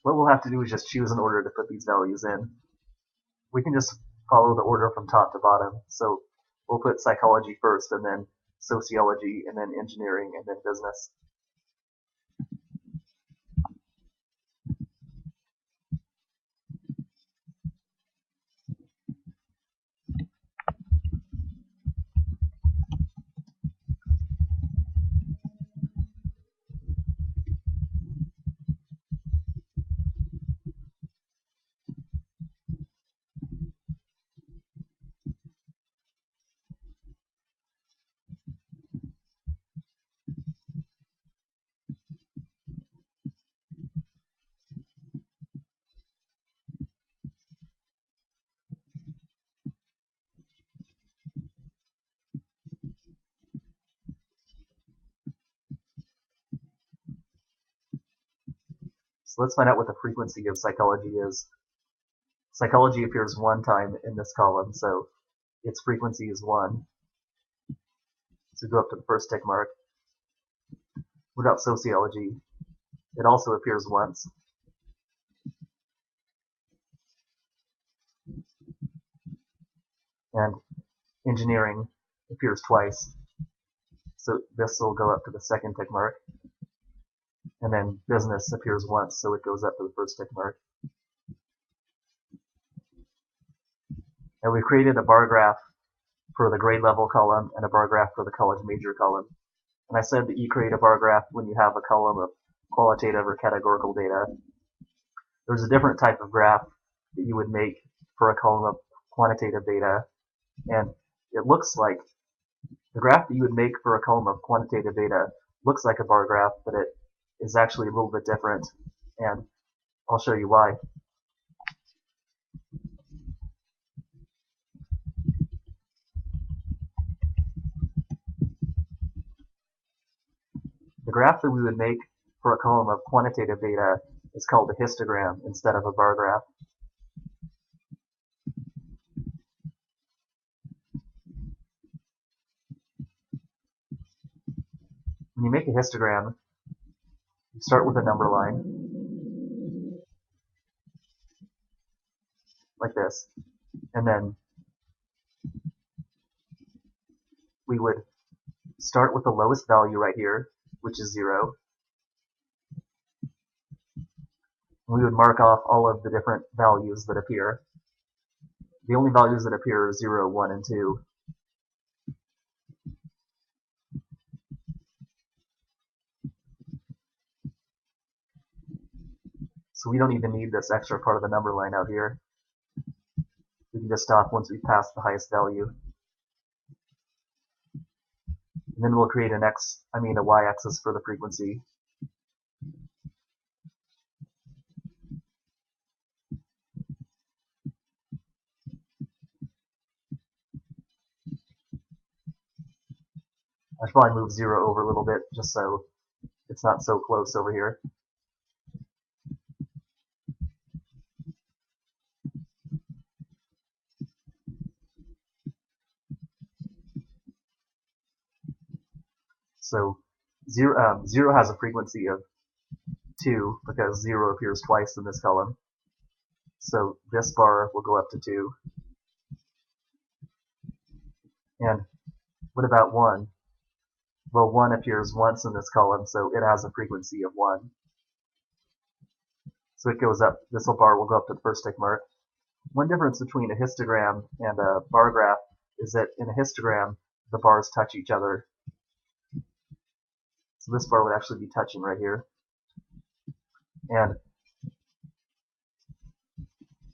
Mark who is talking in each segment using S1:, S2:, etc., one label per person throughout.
S1: what we'll have to do is just choose an order to put these values in. We can just follow the order from top to bottom. So we'll put psychology first, and then sociology, and then engineering, and then business. So let's find out what the frequency of psychology is. Psychology appears one time in this column, so its frequency is 1. So go up to the first tick mark. What about sociology? It also appears once. And engineering appears twice. So this will go up to the second tick mark. And then business appears once, so it goes up to the first tick mark. And we've created a bar graph for the grade level column and a bar graph for the college major column. And I said that you create a bar graph when you have a column of qualitative or categorical data. There's a different type of graph that you would make for a column of quantitative data. And it looks like the graph that you would make for a column of quantitative data looks like a bar graph, but it is actually a little bit different. And I'll show you why. The graph that we would make for a column of quantitative data is called a histogram instead of a bar graph. When you make a histogram, you start with a number line, like this, and then we would start with the lowest value right here, which is 0. We would mark off all of the different values that appear. The only values that appear are 0, 1, and 2. So we don't even need this extra part of the number line out here. We can just stop once we pass the highest value. And then we'll create a y-axis for the frequency. I should probably move 0 over a little bit just so it's not so close over here. So 0 has a frequency of 2 because 0 appears twice in this column. So this bar will go up to 2. And what about 1? Well, 1 appears once in this column, so it has a frequency of 1. So it goes up, this little bar will go up to the first tick mark. One difference between a histogram and a bar graph is that in a histogram, the bars touch each other. So this bar would actually be touching right here. And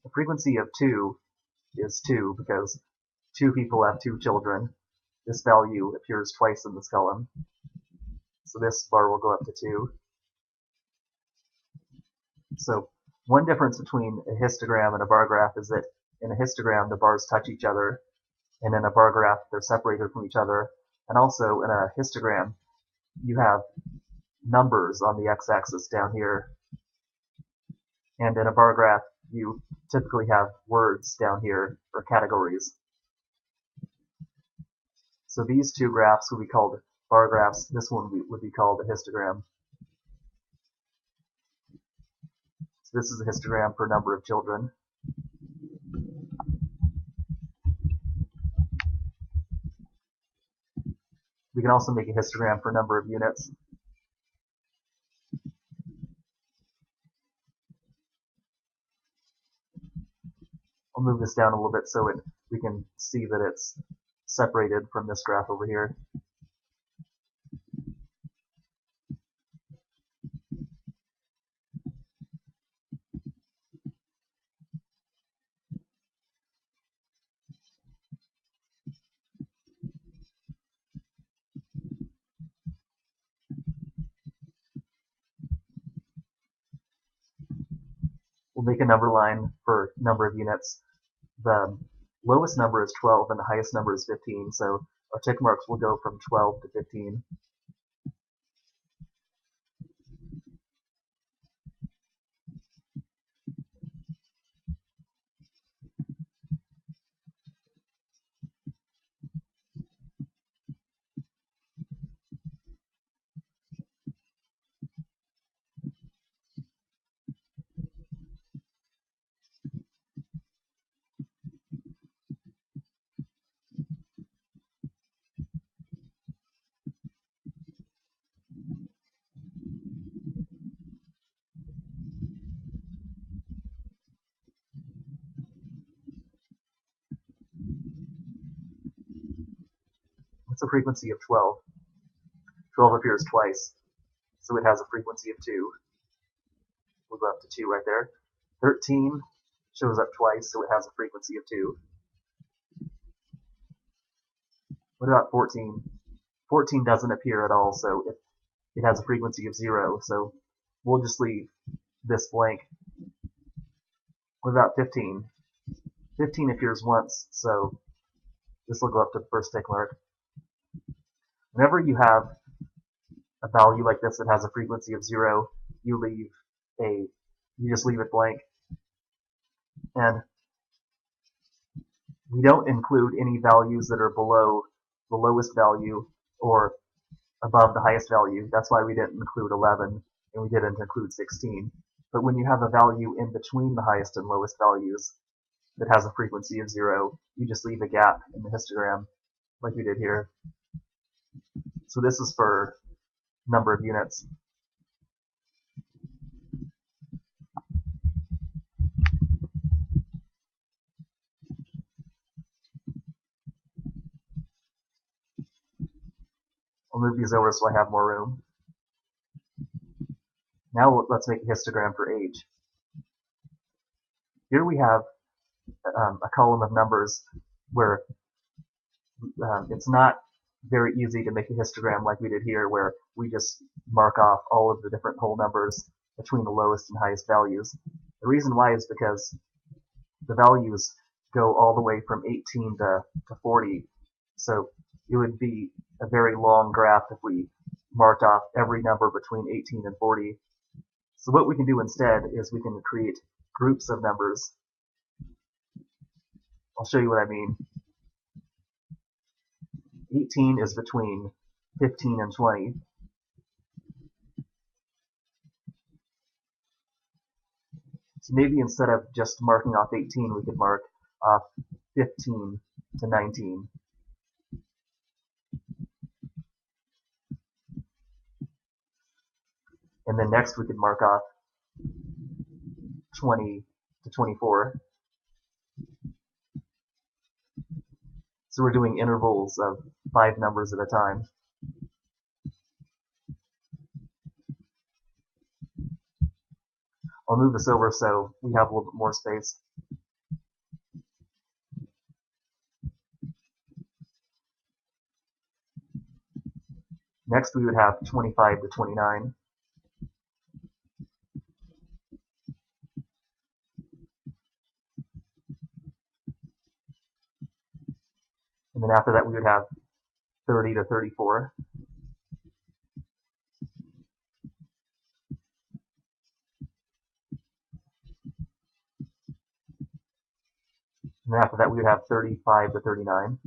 S1: the frequency of 2 is 2 because 2 people have 2 children. This value appears twice in this column. So this bar will go up to 2. So one difference between a histogram and a bar graph is that in a histogram the bars touch each other, and in a bar graph they're separated from each other. And also in a histogram you have numbers on the x-axis down here, and in a bar graph you typically have words down here, or categories. So these two graphs would be called bar graphs. This one would be called a histogram. So this is a histogram for number of children. We can also make a histogram for number of units. I'll move this down a little bit so we can see that it's separated from this graph over here. We'll make a number line for number of units. The lowest number is 12 and the highest number is 15, so our tick marks will go from 12 to 15. What's the frequency of 12? 12 appears twice, so it has a frequency of 2. We'll go up to 2 right there. 13 shows up twice, so it has a frequency of 2. What about 14? 14 doesn't appear at all, so it has a frequency of 0, so we'll just leave this blank. What about 15? 15 appears once, so this will go up to the first tick mark. Whenever you have a value like this that has a frequency of 0, you just leave it blank. And we don't include any values that are below the lowest value or above the highest value. That's why we didn't include 11 and we didn't include 16. But when you have a value in between the highest and lowest values that has a frequency of 0, you just leave a gap in the histogram like we did here. So this is for number of units. I'll move these over so I have more room. Now let's make a histogram for age. Here we have a column of numbers where it's not very easy to make a histogram like we did here, where we just mark off all of the different whole numbers between the lowest and highest values. The reason why is because the values go all the way from 18 to 40, so it would be a very long graph if we marked off every number between 18 and 40. So what we can do instead is we can create groups of numbers. I'll show you what I mean. 18 is between 15 and 20. So maybe instead of just marking off 18, we could mark off 15 to 19. And then next we could mark off 20 to 24. So we're doing intervals of 5 numbers at a time. I'll move this over so we have a little bit more space. Next we would have 25 to 29. And then after that we would have 30 to 34. And then after that we would have 35 to 39.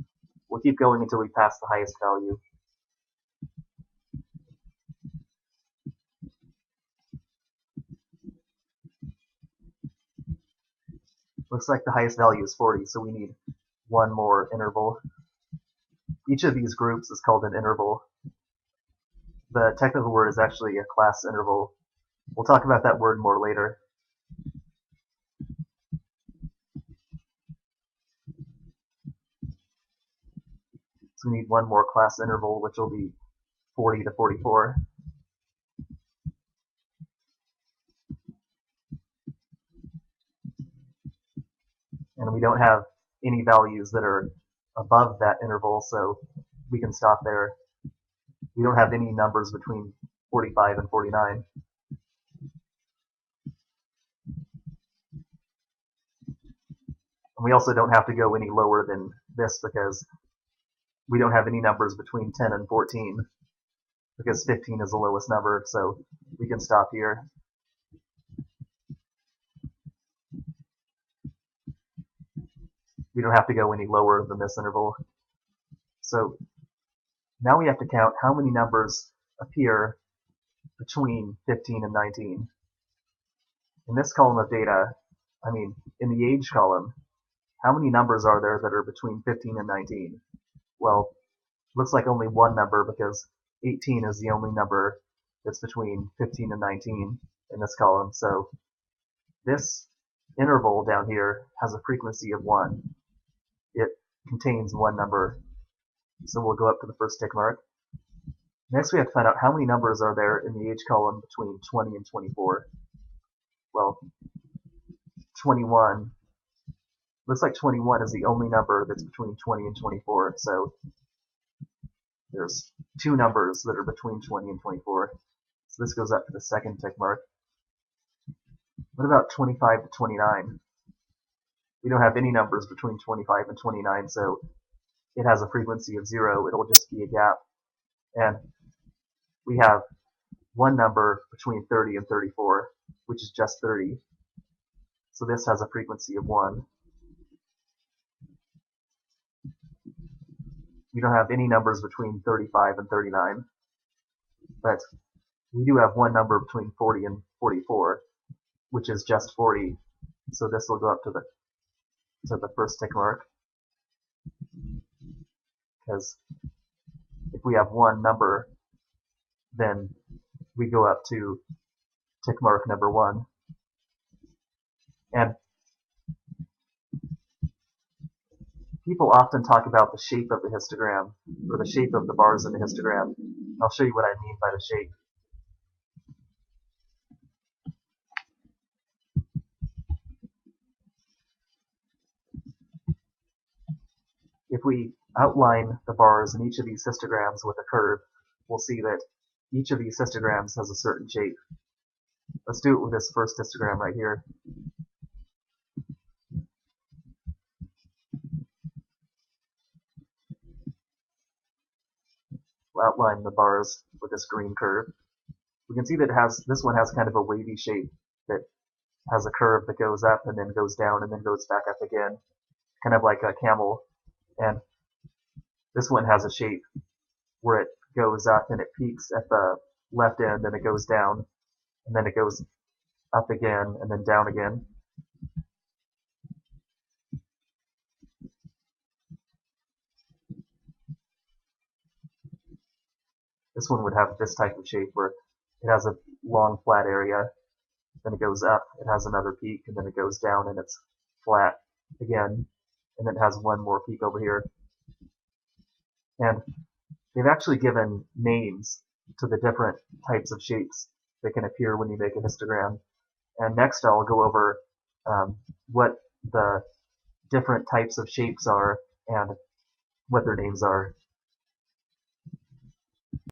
S1: We'll keep going until we pass the highest value. Looks like the highest value is 40, so we need one more interval. Each of these groups is called an interval. The technical word is actually a class interval. We'll talk about that word more later. So we need one more class interval, which will be 40 to 44. And we don't have any values that are above that interval, so we can stop there. We don't have any numbers between 45 and 49. And we also don't have to go any lower than this because we don't have any numbers between 10 and 14 because 15 is the lowest number, so we can stop here. We don't have to go any lower than this interval. So now we have to count how many numbers appear between 15 and 19. In this column of data, in the age column, how many numbers are there that are between 15 and 19? Well, looks like only one number because 18 is the only number that's between 15 and 19 in this column. So this interval down here has a frequency of 1. It contains one number. So we'll go up to the first tick mark. Next we have to find out how many numbers are there in the age column between 20 and 24. Well, 21. Looks like 21 is the only number that's between 20 and 24. So there's two numbers that are between 20 and 24. So this goes up to the second tick mark. What about 25 to 29? We don't have any numbers between 25 and 29, so it has a frequency of 0. It'll just be a gap. And we have one number between 30 and 34, which is just 30. So this has a frequency of 1. We don't have any numbers between 35 and 39, but we do have one number between 40 and 44, which is just 40. So this will go up to the first tick mark, because if we have one number, then we go up to tick mark number 1. And people often talk about the shape of the histogram, or the shape of the bars in the histogram. I'll show you what I mean by the shape. If we outline the bars in each of these histograms with a curve, we'll see that each of these histograms has a certain shape. Let's do it with this first histogram right here. We'll outline the bars with this green curve. We can see that this one has kind of a wavy shape that has a curve that goes up and then goes down and then goes back up again, kind of like a camel. And this one has a shape where it goes up and it peaks at the left end and it goes down and then it goes up again and then down again. This one would have this type of shape where it has a long flat area, then it goes up, it has another peak, and then it goes down and it's flat again, and then it has one more peak over here. And they've actually given names to the different types of shapes that can appear when you make a histogram. And next I'll go over what the different types of shapes are and what their names are.